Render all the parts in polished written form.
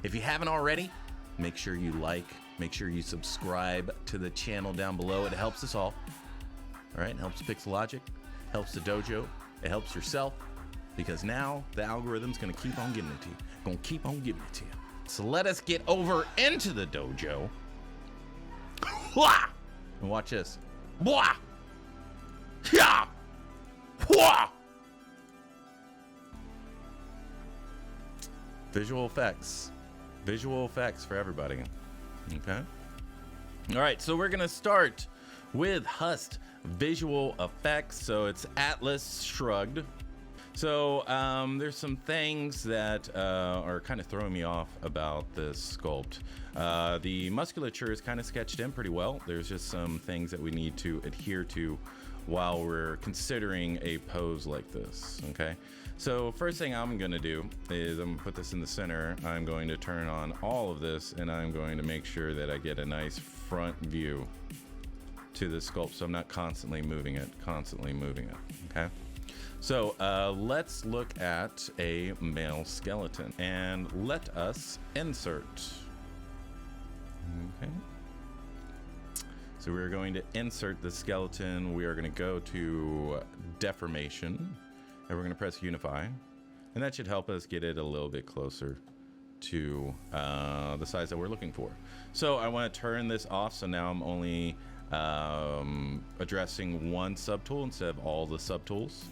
If you haven't already, make sure you like, make sure you subscribe to the channel down below. It helps us all. All right, it helps Pixelogic, helps the dojo, it helps yourself, because now the algorithm's gonna keep on giving it to you. Gonna keep on giving it to you. So let us get over into the dojo. And watch this. Blah! Yeah! Blah! Visual effects for everybody. Okay. All right, so we're gonna start with Hust visual effects. So it's Atlas Shrugged. So there's some things that are kind of throwing me off about this sculpt. The musculature is kind of sketched in pretty well. There's just some things that we need to adhere to while we're considering a pose like this, okay? So first thing I'm gonna do is I'm gonna put this in the center. I'm going to turn on all of this, and I'm going to make sure that I get a nice front view to the sculpt, so I'm not constantly moving it, okay? So let's look at a male skeleton, and let us insert. Okay. So we're going to insert the skeleton. We are going to go to deformation, and we're going to press unify, and that should help us get it a little bit closer to the size that we're looking for. So I want to turn this off, so now I'm only addressing one subtool instead of all the subtools.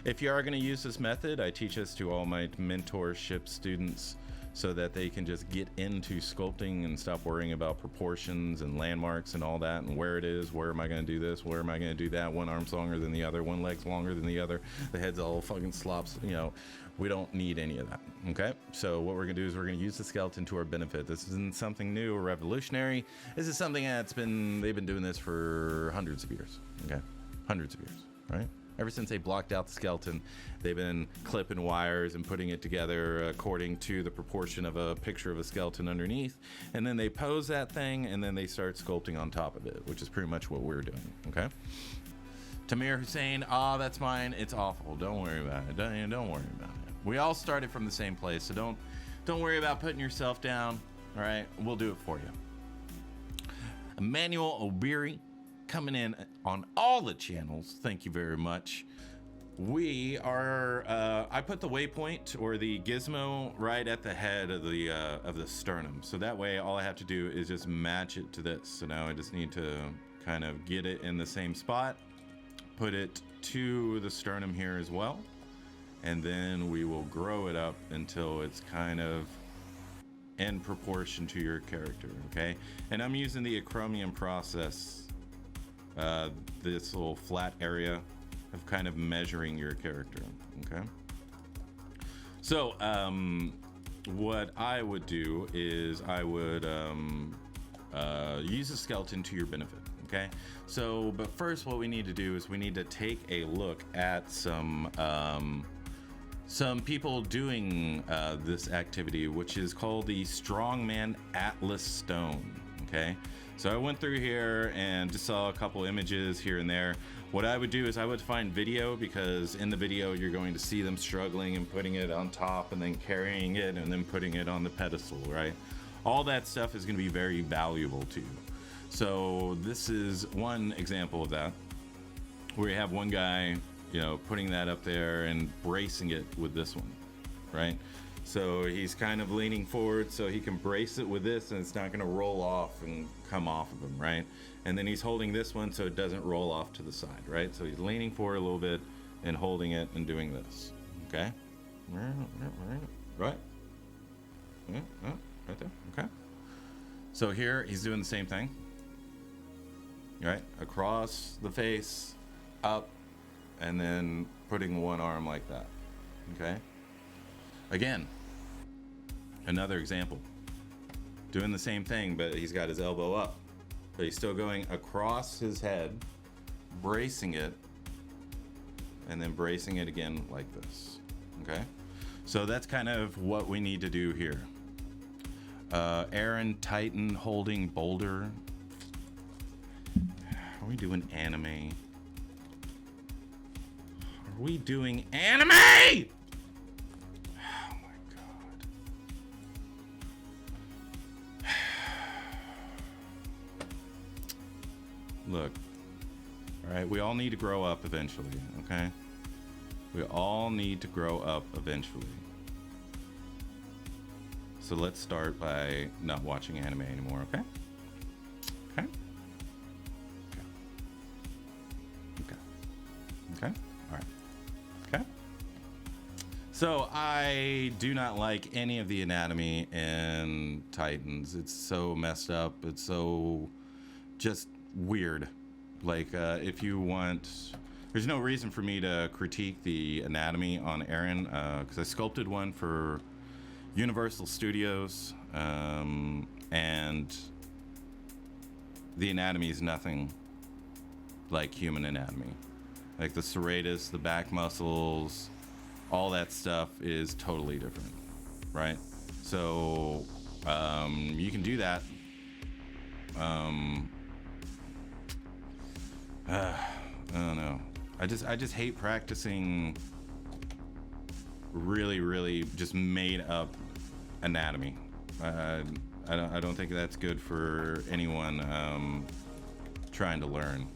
If you are going to use this method, I teach this to all my mentorship students so that they can just get into sculpting and stop worrying about proportions and landmarks and all that, and where it is, where am I going to do this, where am I going to do that, one arm's longer than the other, one leg's longer than the other, the head's all fucking slops, you know. We don't need any of that, okay? So what we're gonna do is we're gonna use the skeleton to our benefit. This isn't something new or revolutionary. This is something that's they've been doing this for hundreds of years, okay? Hundreds of years, right? Ever since they blocked out the skeleton, they've been clipping wires and putting it together according to the proportion of a picture of a skeleton underneath. And then they pose that thing, and then they start sculpting on top of it, which is pretty much what we're doing, okay? Tamir Hussein, that's mine. It's awful. Don't worry about it. Don't worry about it. We all started from the same place, so don't worry about putting yourself down. All right, we'll do it for you. Emmanuel O'Beary coming in on all the channels. Thank you very much. We are. I put the waypoint or the gizmo right at the head of the sternum, so that way all I have to do is just match it to this. So now I just need to kind of get it in the same spot, put it to the sternum here as well, and then we will grow it up until it's kind of in proportion to your character, okay? And I'm using the acromion process, this little flat area of kind of measuring your character, okay? So what I would do is I would use the skeleton to your benefit, okay? So, but first what we need to do is we need to take a look at some people doing this activity, which is called the Strongman Atlas Stone, okay? So I went through here and just saw a couple images here and there. What I would do is I would find video, because in the video you're going to see them struggling and putting it on top and then carrying it and then putting it on the pedestal, right? All that stuff is going to be very valuable to you. So this is one example of that, where you have one guy, you know, putting that up there and bracing it with this one, right? So he's kind of leaning forward so he can brace it with this, and it's not going to roll off and come off of him, right? And then he's holding this one so it doesn't roll off to the side, right? So he's leaning forward a little bit and holding it and doing this, okay? Right? Right there, okay? So here he's doing the same thing, right? Across the face, up, and then putting one arm like that, okay? Again, another example. Doing the same thing, but he's got his elbow up, but he's still going across his head, bracing it, and then bracing it again like this, okay? So that's kind of what we need to do here. Aaron Titan holding boulder. Are we doing anime? Are we doing anime? Oh my god. Look. All right, we all need to grow up eventually, okay? We all need to grow up eventually. So let's start by not watching anime anymore, okay? Okay? Okay. Okay? All right. Okay? So I do not like any of the anatomy in Titans. It's so messed up. It's so just weird. Like, if you want... There's no reason for me to critique the anatomy on Aaron, because I sculpted one for Universal Studios, and the anatomy is nothing like human anatomy. Like the serratus, the back muscles, all that stuff is totally different, right? So you can do that. I don't know. I just hate practicing really just made up anatomy. I don't think that's good for anyone trying to learn.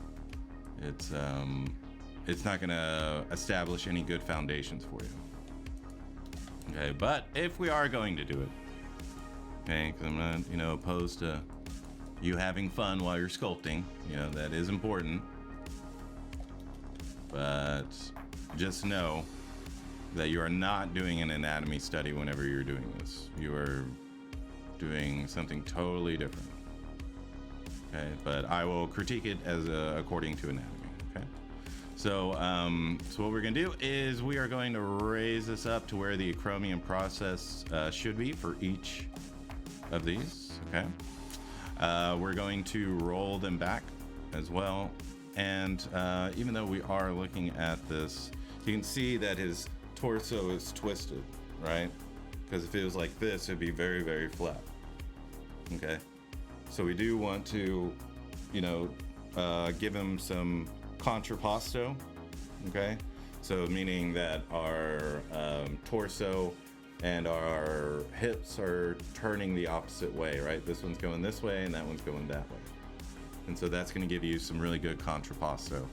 It's not gonna establish any good foundations for you. Okay, but if we are going to do it, okay, because I'm not, opposed to you having fun while you're sculpting. That is important. But just know that you are not doing an anatomy study whenever you're doing this. You are doing something totally different. Okay, but I will critique it as according to anatomy. Okay, so what we're gonna do is we are going to raise this up to where the acromion process should be for each of these. Okay, we're going to roll them back as well. And even though we are looking at this, you can see that his torso is twisted, right? Because if it was like this, it'd be very flat. Okay, so we do want to, give him some contrapposto. Okay, so meaning that our torso and our hips are turning the opposite way, right? This one's going this way and that one's going that way. And so that's going to give you some really good contrapposto.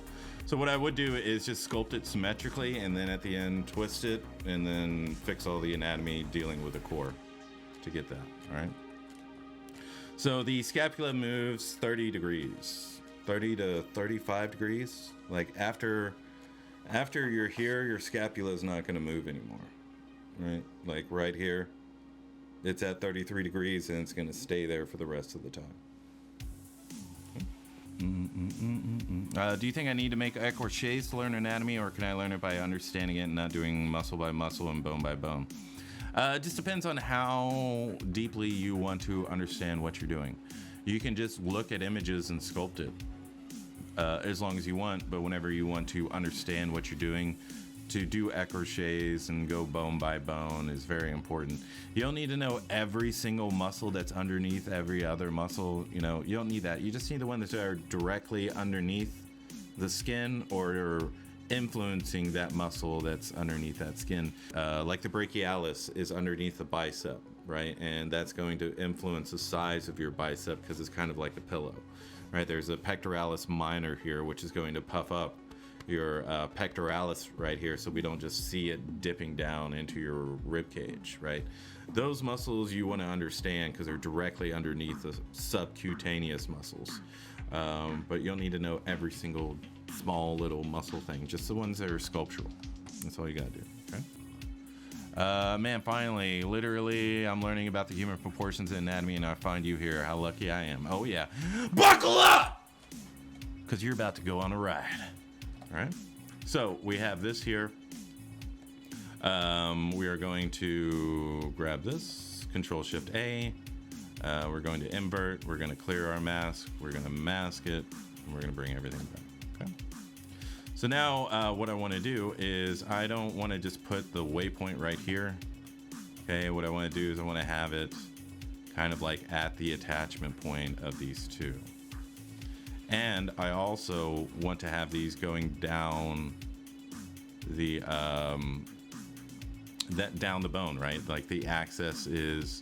So what I would do is just sculpt it symmetrically and then at the end twist it and then fix all the anatomy dealing with the core to get that, all right? So the scapula moves 30 degrees, 30 to 35 degrees. Like after you're here, your scapula is not going to move anymore, right? Like right here, it's at 33 degrees and it's going to stay there for the rest of the time. Do you think I need to make écorchés to learn anatomy, or can I learn it by understanding it and not doing muscle by muscle and bone by bone? It just depends on how deeply you want to understand what you're doing. You can just look at images and sculpt it as long as you want, but whenever you want to understand what you're doing, to do écorchés and go bone by bone is very important. You don't need to know every single muscle that's underneath every other muscle. You don't need that. You just need the ones that are directly underneath the skin or influencing that muscle that's underneath that skin. Like the brachialis is underneath the bicep, right? And that's going to influence the size of your bicep because it's kind of like a pillow, right? There's a pectoralis minor here, which is going to puff up your pectoralis right here, so we don't just see it dipping down into your rib cage, right? Those muscles you want to understand because they're directly underneath the subcutaneous muscles, but you'll need to know every single small little muscle thing, just the ones that are sculptural. That's all you gotta do. Okay, man, finally, literally I'm learning about the human proportions and anatomy and I find you here. How lucky I am. Oh yeah, buckle up, because you're about to go on a ride. All right, so we have this here. We are going to grab this, Control Shift A. We're going to invert. We're going to clear our mask. We're going to mask it. And we're going to bring everything back. Okay. So now what I want to do is I don't want to just put the waypoint right here. Okay, what I want to do is I want to have it kind of like at the attachment point of these two. And I also want to have these going down the down the bone, right? Like the axis is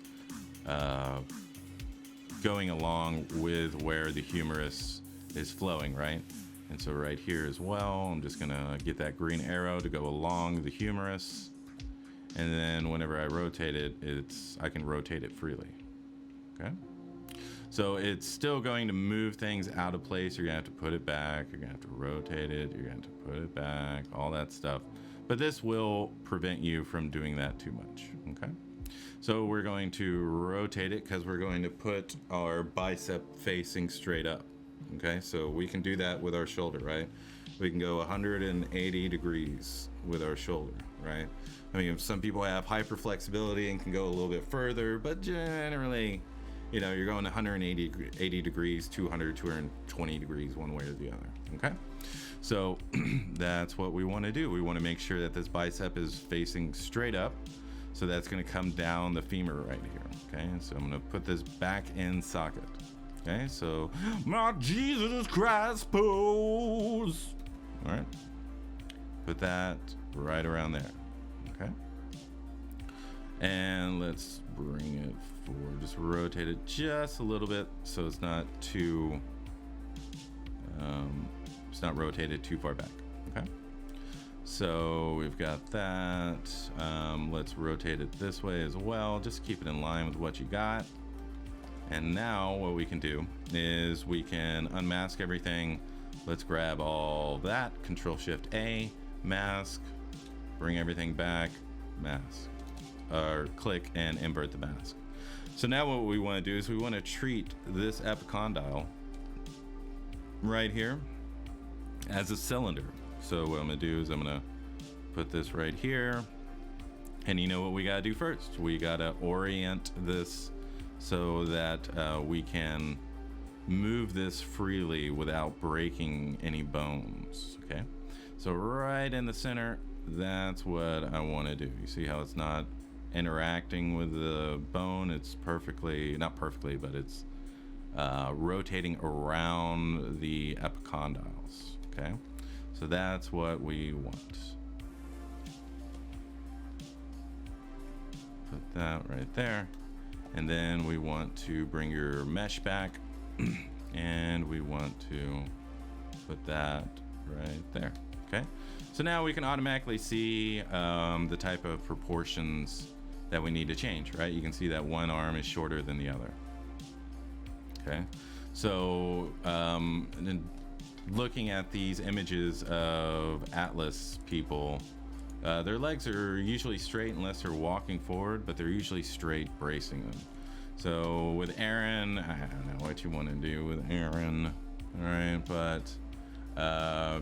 going along with where the humerus is flowing, right? And so right here as well, I'm just gonna get that green arrow to go along the humerus. And then whenever I rotate it, I can rotate it freely, okay? So it's still going to move things out of place. You're gonna have to put it back. You're gonna have to rotate it. You're gonna have to put it back, all that stuff. But this will prevent you from doing that too much, okay? So we're going to rotate it because we're going to put our bicep facing straight up, okay? So we can do that with our shoulder, right? We can go 180 degrees with our shoulder, right? I mean, some people have hyperflexibility and can go a little bit further, but generally, you know, you're going 180 degrees, 200, 220 degrees, one way or the other, okay? So that's what we want to do. We want to make sure that this bicep is facing straight up. So that's going to come down the femur right here, okay? So I'm going to put this back in socket, okay? So, my Jesus Christ pose. All right. Put that right around there, okay? And let's bring it forward. Just rotate it just a little bit so it's not too, it's not rotated too far back, okay? So we've got that. Let's rotate it this way as well. Just keep it in line with what you got. And now what we can do is we can unmask everything. Let's grab all that, Control Shift A, mask, bring everything back, mask, or click and invert the mask. So now what we want to do is we want to treat this epicondyle right here as a cylinder. So what I'm gonna do is I'm gonna put this right here, and you know what we gotta do first? We gotta orient this so that we can move this freely without breaking any bones, okay? So right in the center, that's what I wanna do. You see how it's not interacting with the bone? It's perfectly, not perfectly, but it's rotating around the epicondyles, okay? So that's what we want. Put that right there. And then we want to bring your mesh back and we want to put that right there, okay? So now we can automatically see the type of proportions that we need to change, right? You can see that one arm is shorter than the other, okay? So, looking at these images of Atlas people, their legs are usually straight unless they're walking forward, but they're usually straight bracing them. So with Aaron, I don't know what you want to do with Aaron, all right, but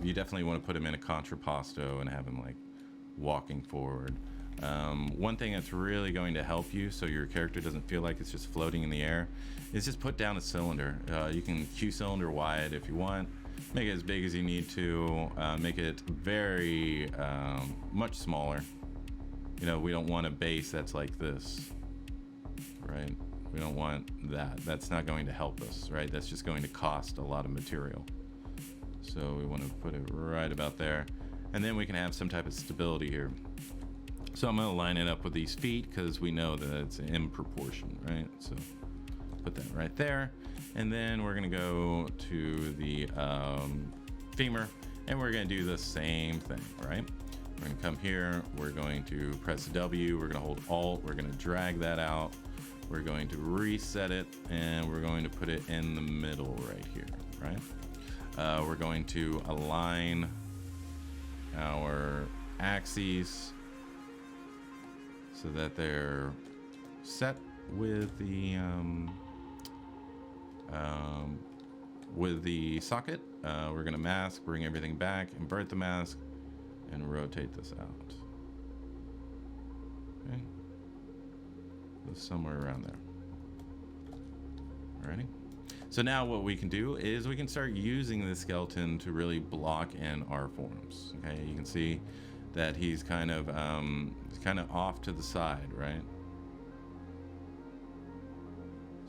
you definitely want to put him in a contrapposto and have him like walking forward. One thing that's really going to help you so your character doesn't feel like it's just floating in the air is just put down a cylinder. You can Q cylinder wide if you want. Make it as big as you need to. Make it very much smaller. You know, we don't want a base that's like this, right? We don't want that. That's not going to help us, right? That's just going to cost a lot of material. So we want to put it right about there. And then we can have some type of stability here. So I'm going to line it up with these feet because we know that it's in proportion, right? So put that right there. And then we're going to go to the femur and we're going to do the same thing, right? We're going to come here. We're going to press W. We're going to hold Alt. We're going to drag that out. We're going to reset it and we're going to put it in the middle right here, right? We're going to align our axes so that they're set with the socket. We're going to mask, bring everything back, invert the mask, and rotate this out. Okay. So somewhere around there. Alrighty. So now what we can do is we can start using the skeleton to really block in our forms. Okay, you can see that he's kind of off to the side, right?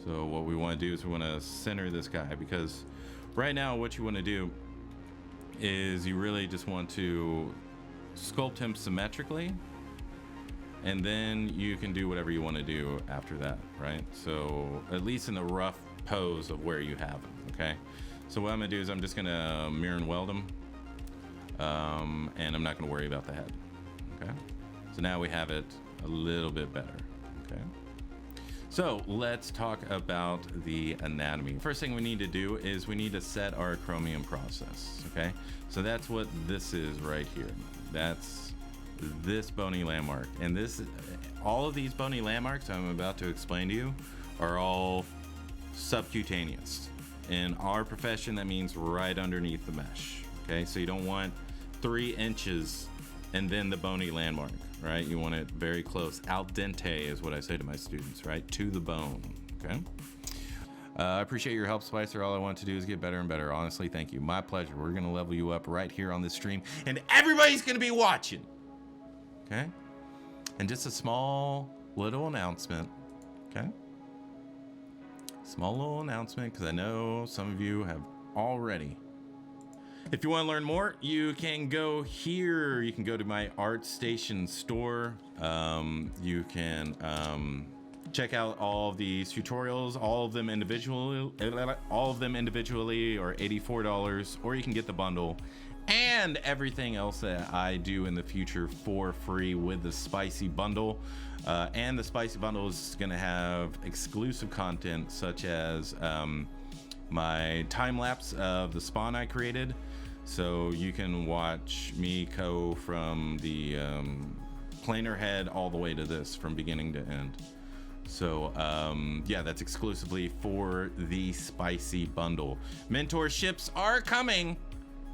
So what we want to do is we want to center this guy, because right now what you want to do is you really just want to sculpt him symmetrically, and then you can do whatever you want to do after that, right? So at least in the rough pose of where you have him, okay? So what I'm gonna do is I'm just gonna mirror and weld them, and I'm not gonna worry about the head. Okay. So now we have it a little bit better. Okay. So let's talk about the anatomy. First thing we need to do is we need to set our chromium process. Okay. So that's what this is right here. That's this bony landmark, and this, all of these bony landmarks I'm about to explain to you are all subcutaneous. In our profession, that means right underneath the mesh. Okay, so you don't want 3 inches and then the bony landmark, right? You want it very close. Al dente is what I say to my students, right? To the bone. Okay. I appreciate your help, Spicer. All I want to do is get better and better. Honestly, thank you. My pleasure. We're gonna level you up right here on this stream, and everybody's gonna be watching. Okay. And just a small little announcement. Okay. Small little announcement, because I know some of you have already. If you want to learn more, you can go here. You can go to my ArtStation store. You can check out all of these tutorials, all of them individually are $84, or you can get the bundle and everything else that I do in the future for free with the Spicy Bundle. And the Spicy Bundle is going to have exclusive content such as my time lapse of the spawn I created. So you can watch me go from the planar head all the way to this from beginning to end. So yeah, that's exclusively for the Spicy Bundle. Mentorships are coming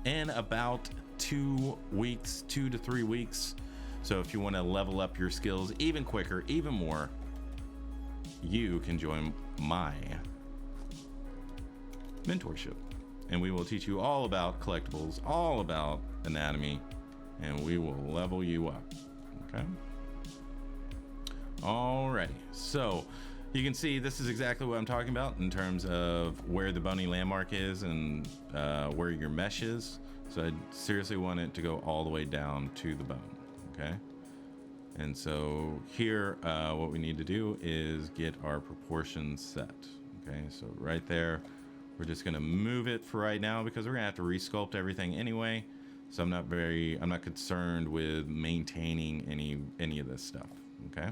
in about 2 weeks, 2 to 3 weeks. So if you want to level up your skills even quicker, even more, you can join my mentorship. And we will teach you all about collectibles, all about anatomy, and we will level you up. Okay? Alrighty. So you can see this is exactly what I'm talking about in terms of where the bony landmark is and where your mesh is. So I seriously want it to go all the way down to the bone. Okay? And so here, what we need to do is get our proportions set. Okay? So right there, we're just gonna move it for right now because we're gonna have to resculpt everything anyway. So I'm not concerned with maintaining any of this stuff. Okay.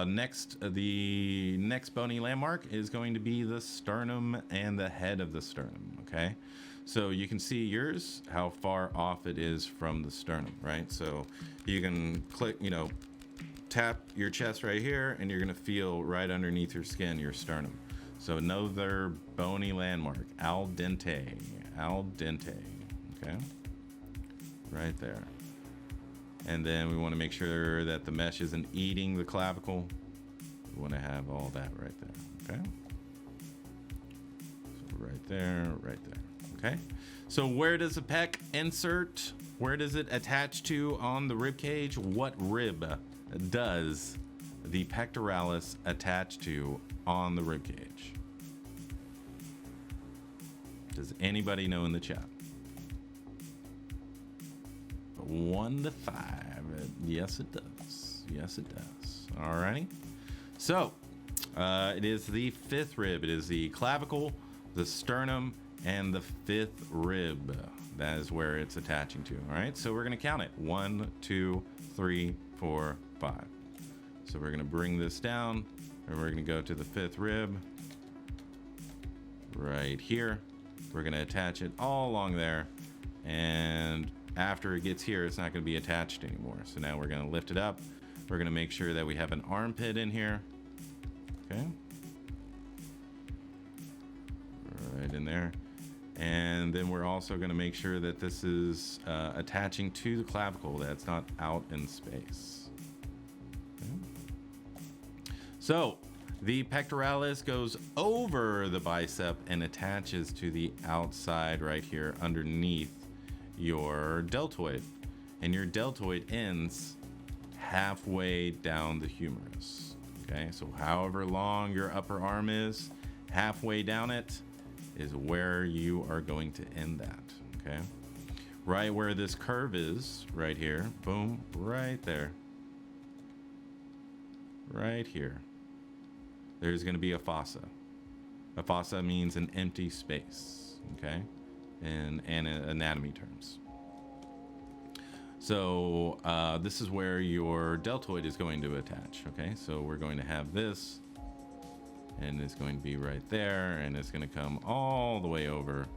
Next, the next bony landmark is going to be the sternum and the head of the sternum. Okay. So you can see yours, how far off it is from the sternum, right? So you can click, tap your chest right here, and you're gonna feel right underneath your skin, your sternum. So another bony landmark, al dente, okay? Right there. And then we want to make sure that the mesh isn't eating the clavicle. We want to have all that right there, okay? So right there, okay? So where does the pec insert? Where does it attach to on the rib cage? What rib does the pectoralis attach to on the rib cage? Does anybody know in the chat? 1 to 5. Yes, it does. Yes, it does. Alrighty. So it is the 5th rib. It is the clavicle, the sternum, and the 5th rib. That is where it's attaching to. All right. So we're going to count it. 1, 2, 3, 4, 5. So we're going to bring this down, and we're going to go to the 5th rib right here. We're going to attach it all along there, and after it gets here, it's not going to be attached anymore. So now we're going to lift it up. We're going to make sure that we have an armpit in here. Okay. Right in there. And then we're also going to make sure that this is attaching to the clavicle, that's not out in space. Okay. So the pectoralis goes over the bicep and attaches to the outside right here underneath your deltoid. And your deltoid ends halfway down the humerus. Okay, so however long your upper arm is, halfway down it is where you are going to end that. Okay, right where this curve is, right here, boom, right there, right here, there's going to be a fossa. A fossa means an empty space, okay, in anatomy terms. So this is where your deltoid is going to attach, okay? So we're going to have this, and it's going to be right there, and it's going to come all the way over.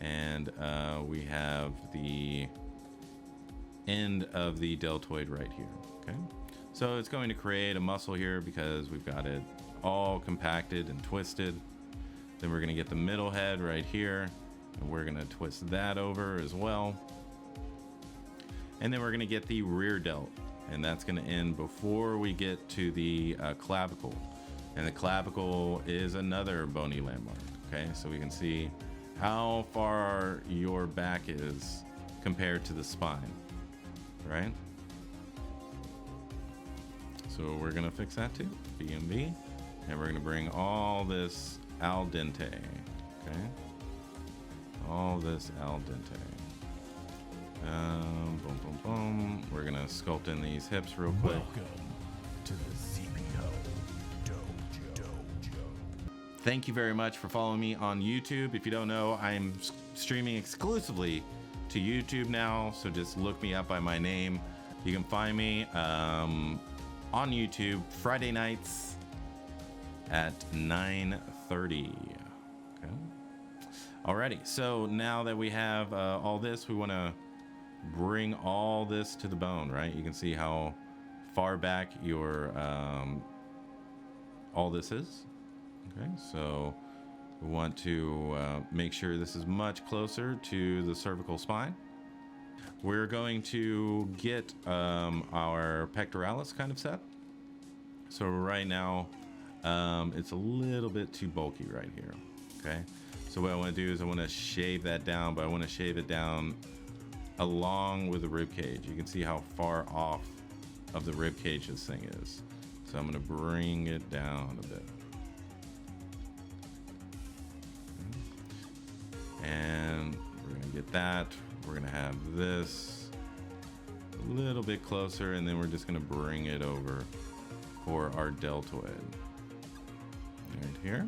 And we have the end of the deltoid right here, okay? So it's going to create a muscle here because we've got it all compacted and twisted. Then we're going to get the middle head right here, and we're going to twist that over as well. And then we're going to get the rear delt, and that's going to end before we get to the clavicle. And the clavicle is another bony landmark, okay? So we can see how far your back is compared to the spine, right? So we're going to fix that too, BMB. And we're going to bring all this al dente, okay? All this al dente. Boom, boom, boom. We're gonna sculpt in these hips real quick. Welcome to the CBO Dojo. Thank you very much for following me on YouTube. If you don't know, I'm streaming exclusively to YouTube now, so just look me up by my name. You can find me on YouTube Friday nights at 9:30. Okay. Alrighty, so now that we have all this, we want to bring all this to the bone, right? You can see how far back your all this is. Okay, so we want to make sure this is much closer to the cervical spine. We're going to get our pectoralis kind of set. So right now it's a little bit too bulky right here. Okay, so what I want to do is I want to shave that down, but I want to shave it down along with the rib cage. You can see how far off of the rib cage this thing is. So I'm going to bring it down a bit. And we're going to get that. We're going to have this a little bit closer, and then we're just going to bring it over for our deltoid. Right here.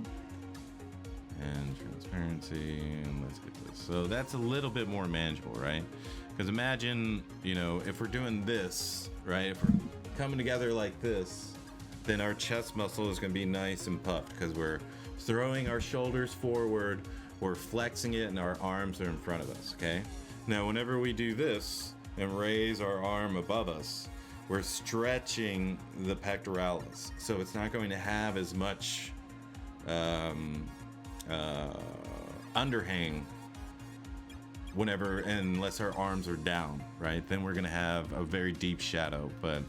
And transparency, and let's get this. So that's a little bit more manageable, right? Because imagine, you know, if we're doing this, right? If we're coming together like this, then our chest muscle is going to be nice and puffed because we're throwing our shoulders forward, we're flexing it, and our arms are in front of us, okay? Now, whenever we do this and raise our arm above us, we're stretching the pectoralis. So it's not going to have as much underhang unless our arms are down, right? Then we're gonna have a very deep shadow. But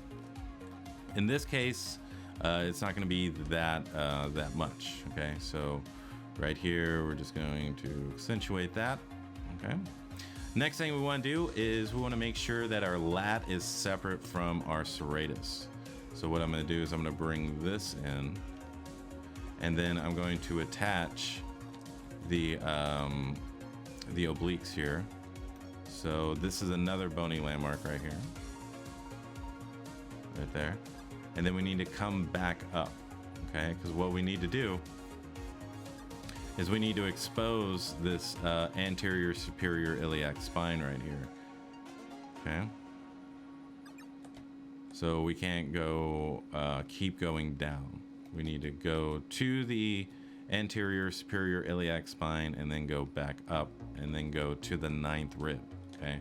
in this case, it's not gonna be that much. Okay, so right here we're just going to accentuate that. Okay. Next thing we want to do is we want to make sure that our lat is separate from our serratus. So what I'm going to do is I'm going to bring this in, and then I'm going to attach the obliques here. So this is another bony landmark right here, right there. And then we need to come back up, okay? Because what we need to do is we need to expose this anterior superior iliac spine right here, okay? So we can't go keep going down. We need to go to the anterior superior iliac spine and then go back up and then go to the 9th rib, okay?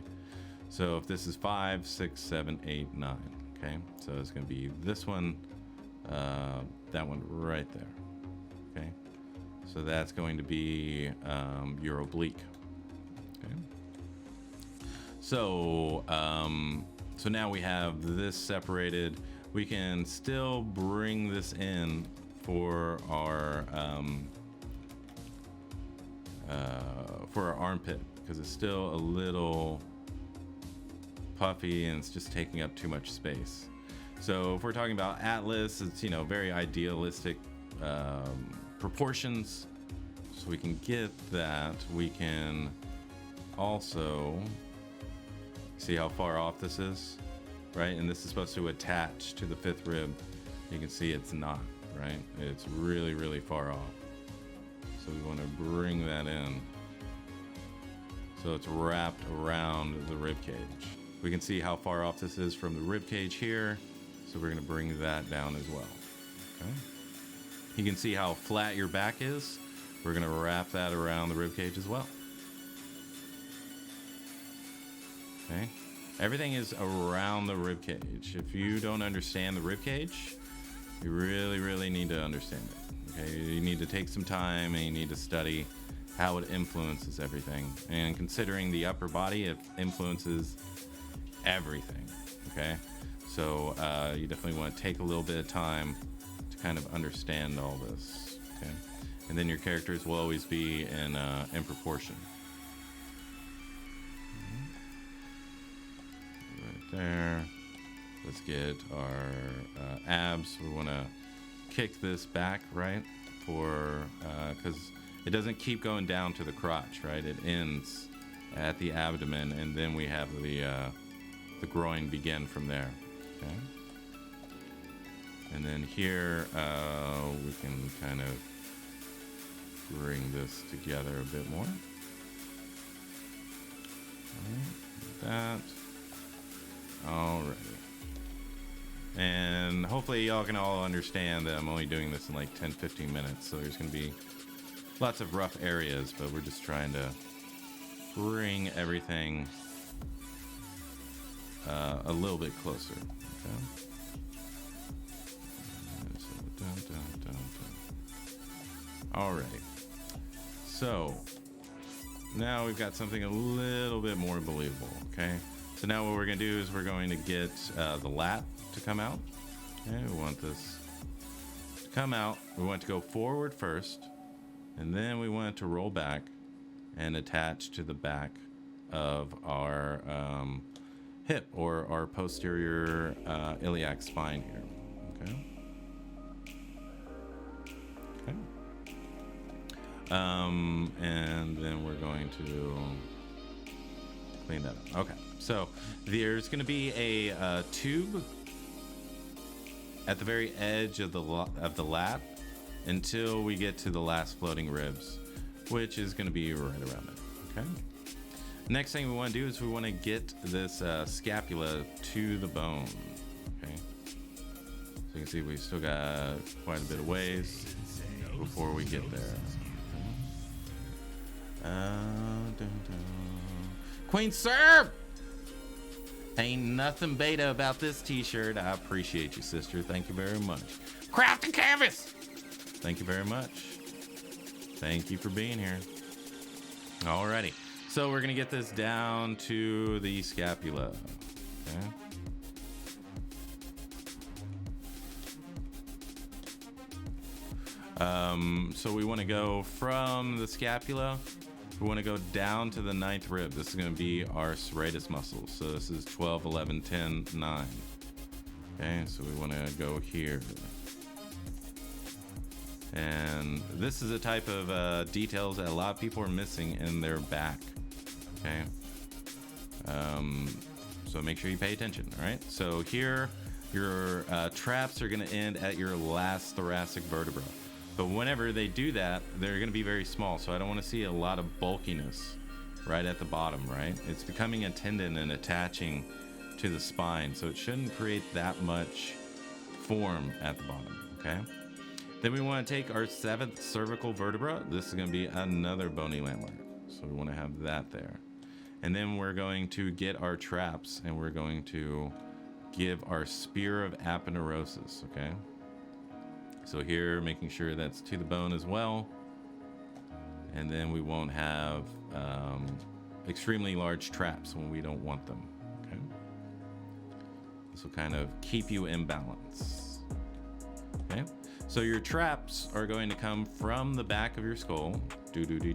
So if this is 5, 6, 7, 8, 9, okay? So it's gonna be this one, that one right there, okay? So that's going to be your oblique, okay? So, so now we have this separated. We can still bring this in for our armpit because it's still a little puffy and it's just taking up too much space. So if we're talking about Atlas, it's, you know, very idealistic proportions. So we can get that. We can also see how far off this is, right? And this is supposed to attach to the 5th rib. You can see it's not, right? It's really, really far off. So we want to bring that in. So it's wrapped around the rib cage. We can see how far off this is from the rib cage here. So we're going to bring that down as well. Okay. You can see how flat your back is. We're going to wrap that around the rib cage as well. Okay. Everything is around the rib cage. If you don't understand the rib cage, you really need to understand it. Okay. You need to take some time and you need to study how it influences everything. And considering the upper body, it influences everything. Okay. So you definitely want to take a little bit of time to kind of understand all this. Okay. And then your characters will always be in proportion. Right there. Let's get our abs. We want to kick this back, right? For because it doesn't keep going down to the crotch, right? It ends at the abdomen, and then we have the groin begin from there. Okay. And then here we can kind of bring this together a bit more. Like that. Alrighty. And hopefully y'all can all understand that I'm only doing this in like 10-15 minutes, so there's going to be lots of rough areas, but we're just trying to bring everything a little bit closer. Okay. Alrighty. So now we've got something a little bit more believable. Okay. So now what we're going to do is we're going to get the lat to come out. Okay. We want this to come out. We want to go forward first, and then we want it to roll back and attach to the back of our hip or our posterior iliac spine here. Okay. Okay. And then we're going to clean that up. Okay. So there's going to be a tube at the very edge of the lat until we get to the last floating ribs, which is going to be right around it. Okay. Next thing we want to do is we want to get this scapula to the bone. Okay. So you can see we've still got quite a bit of ways before we get there. Queen Serve! Ain't nothing beta about this t-shirt. I appreciate you, sister. Thank you very much. Craft and canvas! Thank you very much. Thank you for being here. Alrighty. So we're going to get this down to the scapula. Okay. So we want to go from the scapula. We want to go down to the 9th rib. This is going to be our serratus muscles. So this is 12, 11, 10, 9. Okay, so we want to go here. And this is a type of details that a lot of people are missing in their back. Okay. So make sure you pay attention. All right. So here, your traps are going to end at your last thoracic vertebra. But whenever they do that, they're going to be very small. So I don't want to see a lot of bulkiness right at the bottom, right? It's becoming a tendon and attaching to the spine. So it shouldn't create that much form at the bottom, okay? Then we want to take our 7th cervical vertebra. This is going to be another bony landmark. So we want to have that there. And then we're going to get our traps and we're going to give our spear of aponeurosis, okay? So here, making sure that's to the bone as well. And then we won't have extremely large traps when we don't want them, okay? This will kind of keep you in balance, okay? So your traps are going to come from the back of your skull. They're going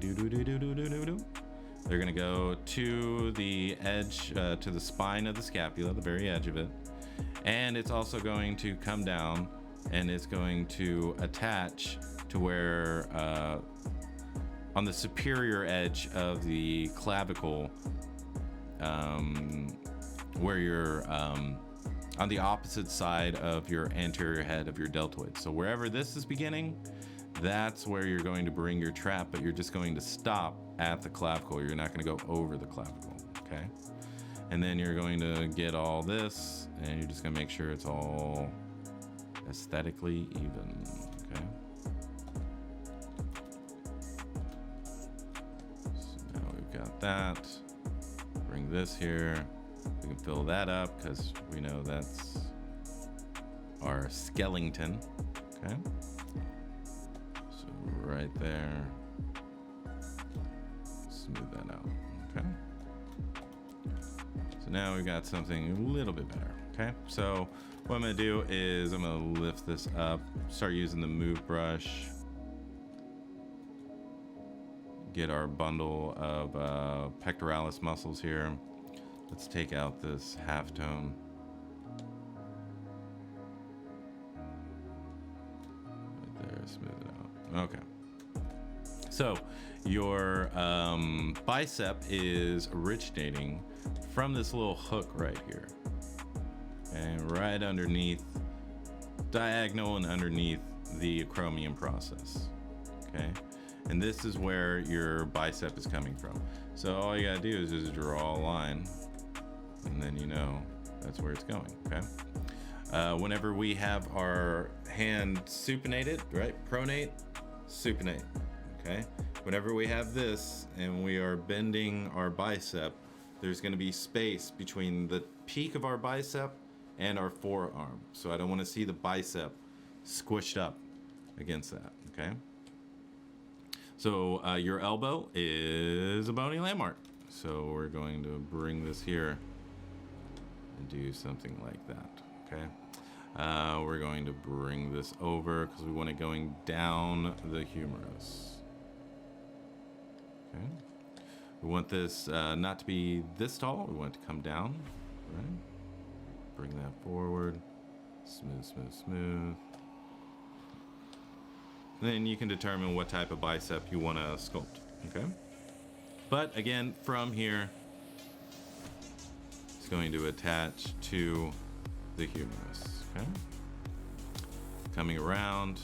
to go to the edge, to the spine of the scapula, the very edge of it. And it's also going to come down and it's going to attach to where, on the superior edge of the clavicle, where you're on the opposite side of your anterior head of your deltoid. So wherever this is beginning, that's where you're going to bring your trap, but you're just going to stop at the clavicle. You're not going to go over the clavicle, okay? And then you're going to get all this, and you're just going to make sure it's all aesthetically even, okay? So now we've got that. Bring this here. We can fill that up because we know that's our skeleton, okay? So right there. Smooth that out, okay? So now we've got something a little bit better, okay? So what I'm gonna do is I'm gonna lift this up, start using the move brush, get our bundle of pectoralis muscles here. Let's take out this halftone. Right there, smooth it out. Okay. So your bicep is originating from this little hook right here. And right underneath, diagonal and underneath the acromion process. Okay. And this is where your bicep is coming from. So all you gotta do is just draw a line, and then you know that's where it's going, okay? Whenever we have our hand supinated, right? Pronate, supinate, okay? Whenever we have this and we are bending our bicep, there's gonna be space between the peak of our bicep and our forearm. So I don't wanna see the bicep squished up against that, okay? So your elbow is a bony landmark. So we're going to bring this here and do something like that, okay? We're going to bring this over because we want it going down the humerus. Okay. We want this not to be this tall. We want it to come down, right? Bring that forward. Smooth, smooth, smooth. Then you can determine what type of bicep you want to sculpt, okay? But again, from here, it's going to attach to the humerus, okay? Coming around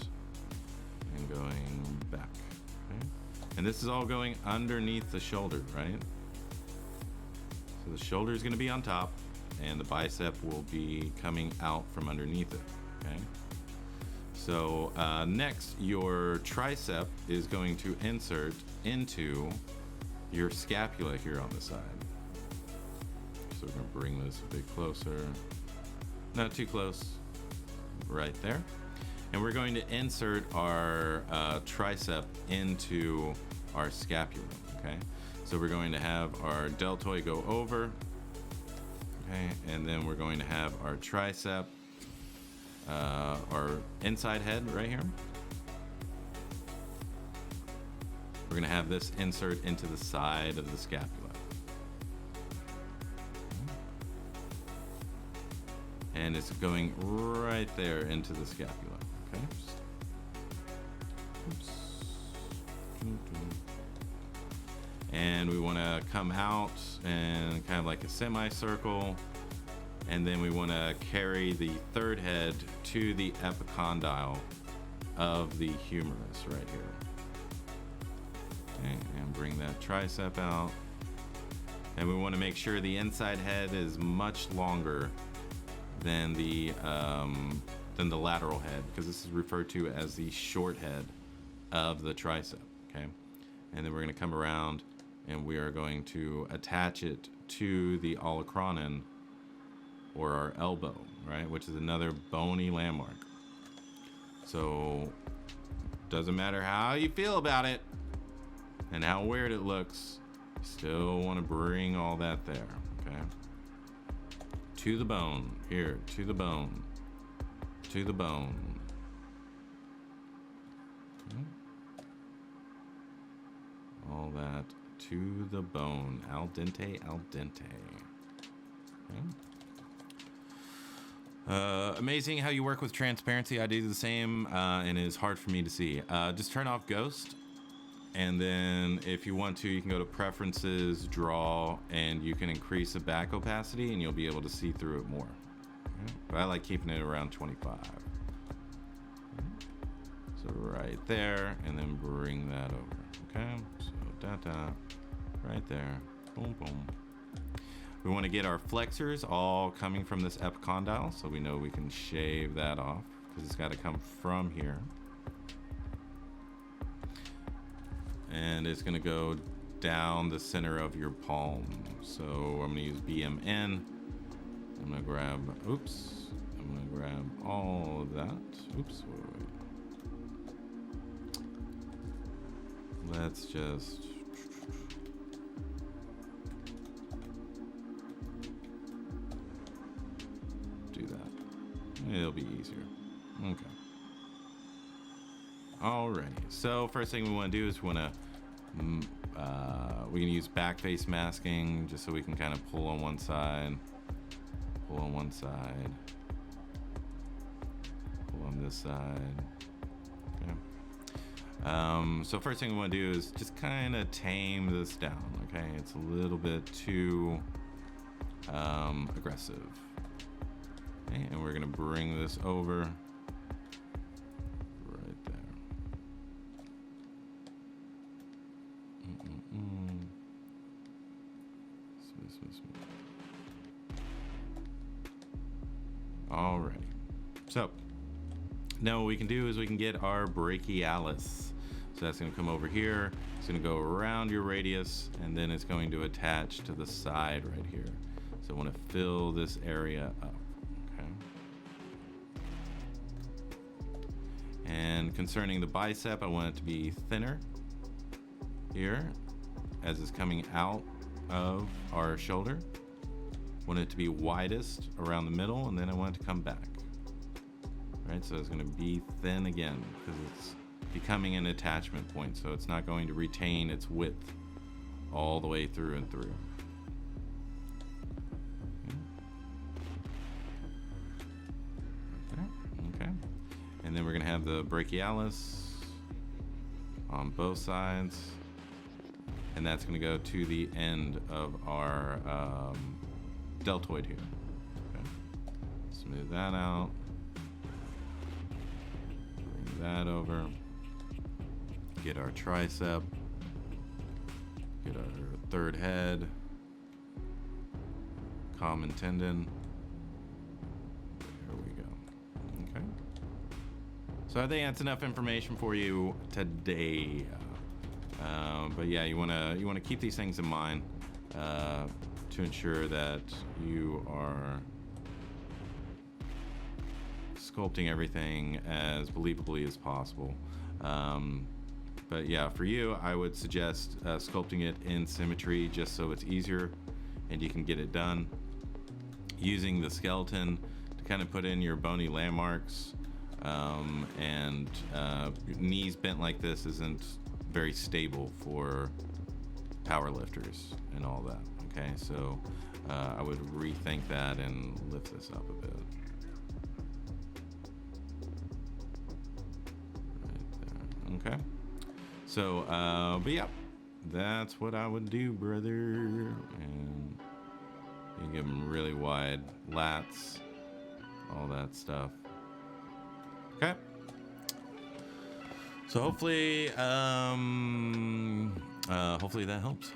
and going back, okay? And this is all going underneath the shoulder, right? So the shoulder is going to be on top and the bicep will be coming out from underneath it, okay? So next, your tricep is going to insert into your scapula here on the side. So we're gonna bring this a bit closer. Not too close, right there. And we're going to insert our tricep into our scapula, okay? So we're going to have our deltoid go over, okay? And then we're going to have our tricep, our inside head right here. We're gonna have this insert into the side of the scapula. And it's going right there into the scapula, okay? Oops. And we wanna come out and kind of like a semicircle. And then we want to carry the third head to the epicondyle of the humerus right here. Okay, and bring that tricep out. And we want to make sure the inside head is much longer than the lateral head, because this is referred to as the short head of the tricep. Okay, and then we're going to come around and we are going to attach it to the olecranon, or our elbow, right? Which is another bony landmark. So doesn't matter how you feel about it and how weird it looks, you still want to bring all that there, okay? To the bone, here, to the bone, to the bone. Okay. All that to the bone, al dente, al dente. Okay. Amazing how you work with transparency. I do the same, and it is hard for me to see. Just turn off ghost, and then if you want to, you can go to preferences, draw, and you can increase the back opacity, and you'll be able to see through it more. Okay. But I like keeping it around 25. Okay. So right there, and then bring that over. Okay, so right there. Boom, boom. We want to get our flexors all coming from this epicondyle, so we know we can shave that off because it's got to come from here. And it's going to go down the center of your palm. So I'm going to use BMN. I'm going to grab, oops. I'm going to grab all of that. Oops, wait. Let's just do that. It'll be easier. Okay. Alrighty. So first thing we want to do is we want to we can use back face masking just so we can kind of pull on one side, pull on one side, pull on this side. Okay. So first thing we want to do is just kind of tame this down. Okay, it's a little bit too aggressive. Okay, and we're gonna bring this over. Alrighty. So now what we can do is we can get our brachialis. So that's going to come over here. It's going to go around your radius, and then it's going to attach to the side right here. So I want to fill this area up. Okay. And concerning the bicep, I want it to be thinner here as it's coming out of our shoulder. Want it to be widest around the middle, and then I want it to come back. Right, so it's going to be thin again because it's becoming an attachment point, so it's not going to retain its width all the way through and through. Okay. And then we're going to have the brachialis on both sides, and that's going to go to the end of our deltoid here. Okay. Smooth that out. Bring that over. Get our tricep. Get our third head. Common tendon. There we go. Okay. So I think that's enough information for you today. But yeah, you wanna keep these things in mind to ensure that you are sculpting everything as believably as possible. But yeah, for you, I would suggest sculpting it in symmetry just so it's easier and you can get it done. Using the skeleton to kind of put in your bony landmarks, and knees bent like this isn't very stable for power lifters and all that. Okay, so I would rethink that and lift this up a bit. Right there. Okay. So, but yeah, that's what I would do, brother. And you give them really wide lats, all that stuff. Okay. So hopefully that helps.